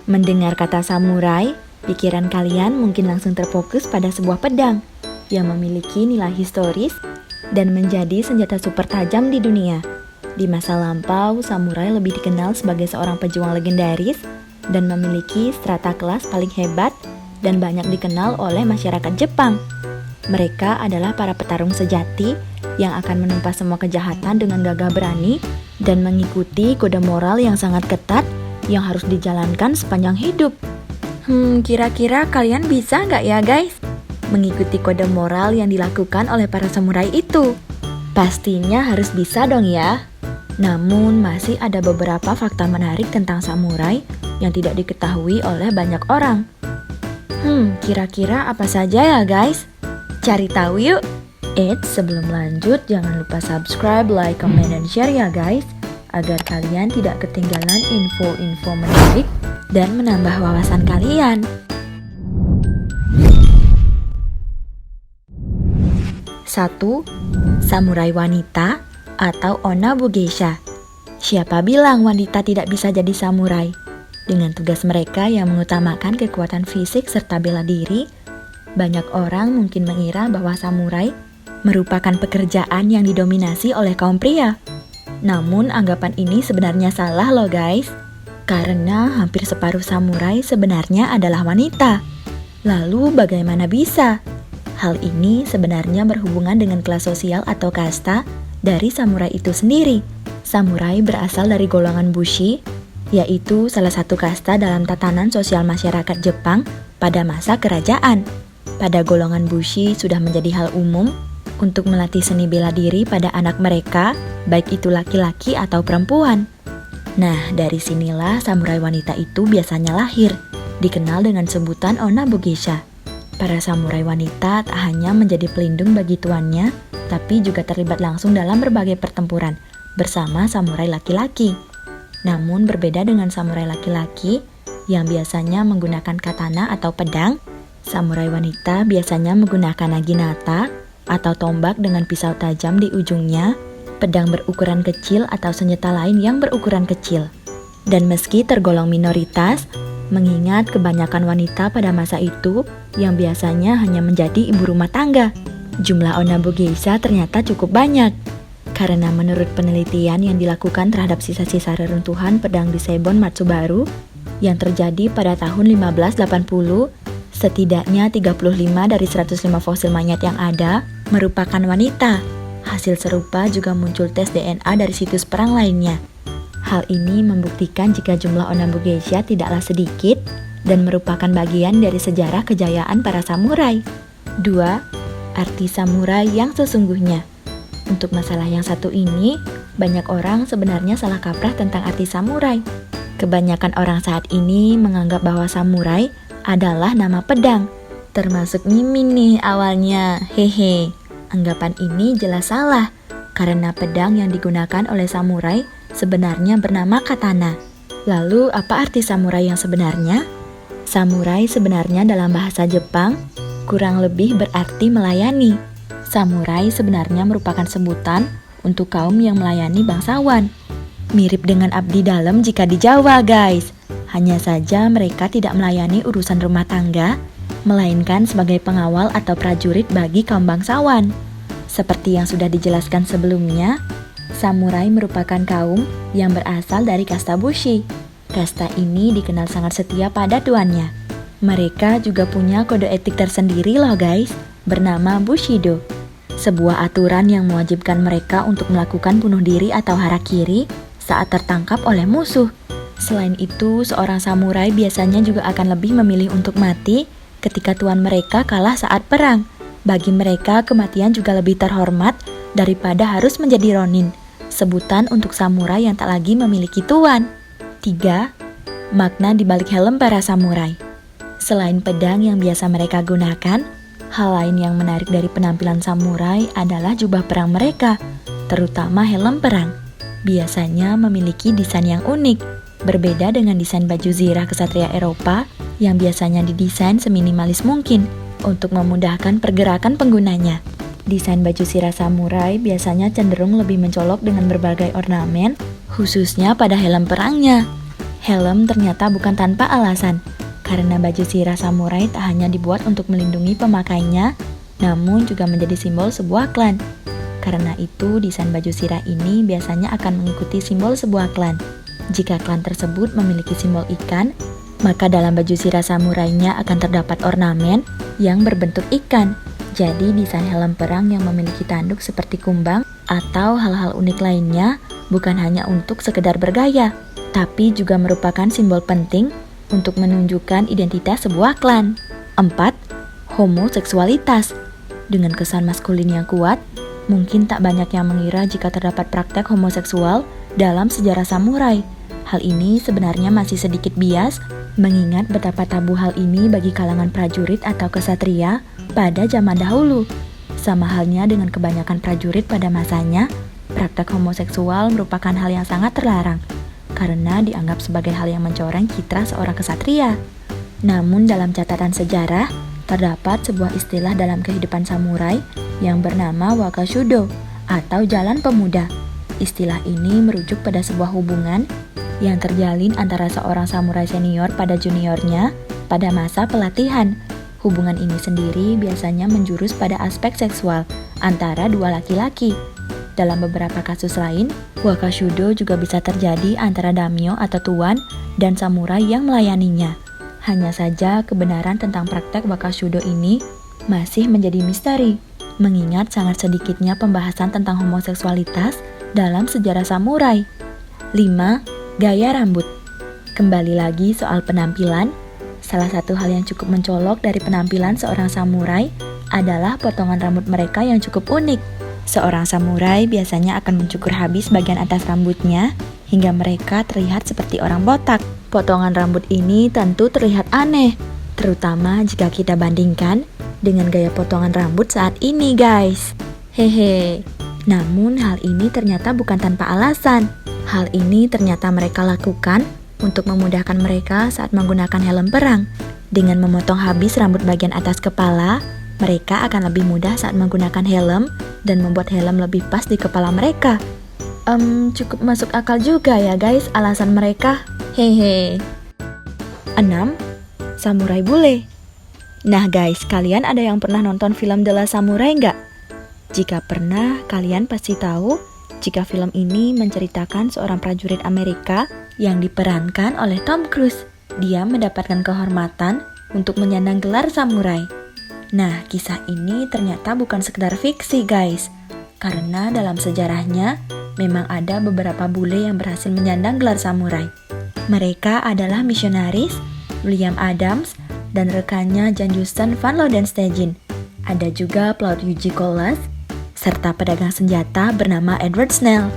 Mendengar kata samurai, pikiran kalian mungkin langsung terfokus pada sebuah pedang yang memiliki nilai historis dan menjadi senjata super tajam di dunia. Di masa lampau, samurai lebih dikenal sebagai seorang pejuang legendaris dan memiliki strata kelas paling hebat dan banyak dikenal oleh masyarakat Jepang. Mereka adalah para petarung sejati yang akan menumpas semua kejahatan dengan gagah berani dan mengikuti kode moral yang sangat ketat yang harus dijalankan sepanjang hidup. Kira-kira kalian bisa nggak ya guys mengikuti kode moral yang dilakukan oleh para samurai itu? Pastinya harus bisa dong ya. Namun masih ada beberapa fakta menarik tentang samurai yang tidak diketahui oleh banyak orang. Kira-kira apa saja ya guys? Cari tahu yuk! Sebelum lanjut jangan lupa subscribe, like, comment, dan share ya guys, agar kalian tidak ketinggalan info-info menarik dan menambah wawasan kalian. 1. Samurai wanita atau Onabu Geisha. Siapa bilang wanita tidak bisa jadi samurai? Dengan tugas mereka yang mengutamakan kekuatan fisik serta bela diri, banyak orang mungkin mengira bahwa samurai merupakan pekerjaan yang didominasi oleh kaum pria. Namun anggapan ini sebenarnya salah loh guys, karena hampir separuh samurai sebenarnya adalah wanita. Lalu bagaimana bisa? Hal ini sebenarnya berhubungan dengan kelas sosial atau kasta dari samurai itu sendiri. Samurai berasal dari golongan bushi, yaitu salah satu kasta dalam tatanan sosial masyarakat Jepang pada masa kerajaan. Pada golongan bushi sudah menjadi hal umum untuk melatih seni bela diri pada anak mereka, baik itu laki-laki atau perempuan. Nah, dari sinilah samurai wanita itu biasanya lahir, dikenal dengan sebutan Onabu Geisha. Para samurai wanita tak hanya menjadi pelindung bagi tuannya, tapi juga terlibat langsung dalam berbagai pertempuran bersama samurai laki-laki. Namun berbeda dengan samurai laki-laki yang biasanya menggunakan katana atau pedang, samurai wanita biasanya menggunakan naginata atau tombak dengan pisau tajam di ujungnya, pedang berukuran kecil atau senjata lain yang berukuran kecil. Dan meski tergolong minoritas, mengingat kebanyakan wanita pada masa itu yang biasanya hanya menjadi ibu rumah tangga, jumlah Onabu Geisha ternyata cukup banyak. Karena menurut penelitian yang dilakukan terhadap sisa-sisa reruntuhan pedang di Seibon Matsubaru yang terjadi pada tahun 1580, setidaknya 35 dari 105 fosil mayat yang ada merupakan wanita. Hasil serupa juga muncul tes DNA dari situs perang lainnya. Hal ini membuktikan jika jumlah Onabu Geisha tidaklah sedikit dan merupakan bagian dari sejarah kejayaan para samurai. 2. Arti samurai yang sesungguhnya. Untuk masalah yang satu ini, banyak orang sebenarnya salah kaprah tentang arti samurai. Kebanyakan orang saat ini menganggap bahwa samurai adalah nama pedang, termasuk Mimin nih awalnya, hehe. Anggapan ini jelas salah, karena pedang yang digunakan oleh samurai sebenarnya bernama katana. Lalu apa arti samurai yang sebenarnya? Samurai sebenarnya dalam bahasa Jepang kurang lebih berarti melayani. Samurai sebenarnya merupakan sebutan untuk kaum yang melayani bangsawan. Mirip dengan abdi dalam jika di Jawa guys. Hanya saja mereka tidak melayani urusan rumah tangga, melainkan sebagai pengawal atau prajurit bagi kaum bangsawan. Seperti yang sudah dijelaskan sebelumnya, samurai merupakan kaum yang berasal dari kasta bushi. Kasta ini dikenal sangat setia pada tuannya. Mereka juga punya kode etik tersendiri loh guys, bernama Bushido. Sebuah aturan yang mewajibkan mereka untuk melakukan bunuh diri atau harakiri saat tertangkap oleh musuh. Selain itu, seorang samurai biasanya juga akan lebih memilih untuk mati ketika tuan mereka kalah saat perang. Bagi mereka, kematian juga lebih terhormat daripada harus menjadi ronin, sebutan untuk samurai yang tak lagi memiliki tuan. 3. Makna di balik helm para samurai. Selain pedang yang biasa mereka gunakan, hal lain yang menarik dari penampilan samurai adalah jubah perang mereka, terutama helm perang. Biasanya memiliki desain yang unik, berbeda dengan desain baju zirah kesatria Eropa yang biasanya didesain seminimalis mungkin untuk memudahkan pergerakan penggunanya. Desain baju zirah samurai biasanya cenderung lebih mencolok dengan berbagai ornamen, khususnya pada helm perangnya. Helm ternyata bukan tanpa alasan, karena baju sirah samurai tak hanya dibuat untuk melindungi pemakainya, namun juga menjadi simbol sebuah klan. Karena itu, desain baju sirah ini biasanya akan mengikuti simbol sebuah klan. Jika klan tersebut memiliki simbol ikan, maka dalam baju sirah samurainya akan terdapat ornamen yang berbentuk ikan. Jadi desain helm perang yang memiliki tanduk seperti kumbang atau hal-hal unik lainnya bukan hanya untuk sekedar bergaya, tapi juga merupakan simbol penting untuk menunjukkan identitas sebuah klan. 4. Homoseksualitas. Dengan kesan maskulin yang kuat, mungkin tak banyak yang mengira jika terdapat praktek homoseksual dalam sejarah samurai. Hal ini sebenarnya masih sedikit bias, mengingat betapa tabu hal ini bagi kalangan prajurit atau kesatria pada zaman dahulu. Sama halnya dengan kebanyakan prajurit pada masanya, praktek homoseksual merupakan hal yang sangat terlarang, karena dianggap sebagai hal yang mencoreng citra seorang kesatria. Namun dalam catatan sejarah, terdapat sebuah istilah dalam kehidupan samurai yang bernama wakashudo atau jalan pemuda. Istilah ini merujuk pada sebuah hubungan yang terjalin antara seorang samurai senior pada juniornya pada masa pelatihan. Hubungan ini sendiri biasanya menjurus pada aspek seksual antara dua laki-laki. Dalam beberapa kasus lain, wakashudo juga bisa terjadi antara daimyo atau tuan dan samurai yang melayaninya. Hanya saja kebenaran tentang praktek wakashudo ini masih menjadi misteri, mengingat sangat sedikitnya pembahasan tentang homoseksualitas dalam sejarah samurai. 5. Gaya rambut. Kembali lagi soal penampilan, salah satu hal yang cukup mencolok dari penampilan seorang samurai adalah potongan rambut mereka yang cukup unik. Seorang samurai biasanya akan mencukur habis bagian atas rambutnya hingga mereka terlihat seperti orang botak. Potongan rambut ini tentu terlihat aneh, terutama jika kita bandingkan dengan gaya potongan rambut saat ini, guys. Hehe. Namun hal ini ternyata bukan tanpa alasan. Hal ini ternyata mereka lakukan untuk memudahkan mereka saat menggunakan helm perang. Dengan memotong habis rambut bagian atas kepala, mereka akan lebih mudah saat menggunakan helm dan membuat helm lebih pas di kepala mereka. Cukup masuk akal juga ya guys alasan mereka. Hehe. 6. Samurai bule. Nah guys, kalian ada yang pernah nonton film The Last Samurai nggak? Jika pernah, kalian pasti tahu jika film ini menceritakan seorang prajurit Amerika yang diperankan oleh Tom Cruise. Dia mendapatkan kehormatan untuk menyandang gelar samurai. Nah, kisah ini ternyata bukan sekedar fiksi guys, karena dalam sejarahnya memang ada beberapa bule yang berhasil menyandang gelar samurai. Mereka adalah misionaris, William Adams, dan rekannya Jan Justin van Lodenstegen. Ada juga pelaut Yuji Kolas, serta pedagang senjata bernama Edward Snell.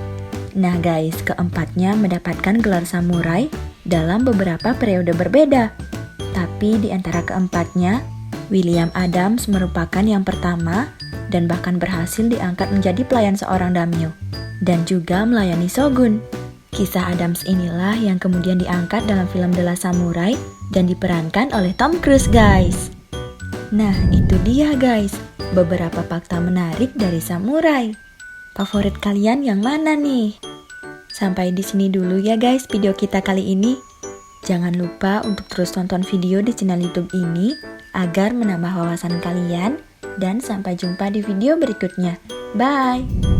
Nah guys, keempatnya mendapatkan gelar samurai dalam beberapa periode berbeda. Tapi di antara keempatnya, William Adams merupakan yang pertama dan bahkan berhasil diangkat menjadi pelayan seorang daimyo dan juga melayani shogun. Kisah Adams inilah yang kemudian diangkat dalam film The Last Samurai dan diperankan oleh Tom Cruise guys. Nah, itu dia guys, beberapa fakta menarik dari samurai. Favorit kalian yang mana nih? Sampai di sini dulu ya guys video kita kali ini. Jangan lupa untuk terus tonton video di channel YouTube ini agar menambah wawasan kalian, dan sampai jumpa di video berikutnya. Bye!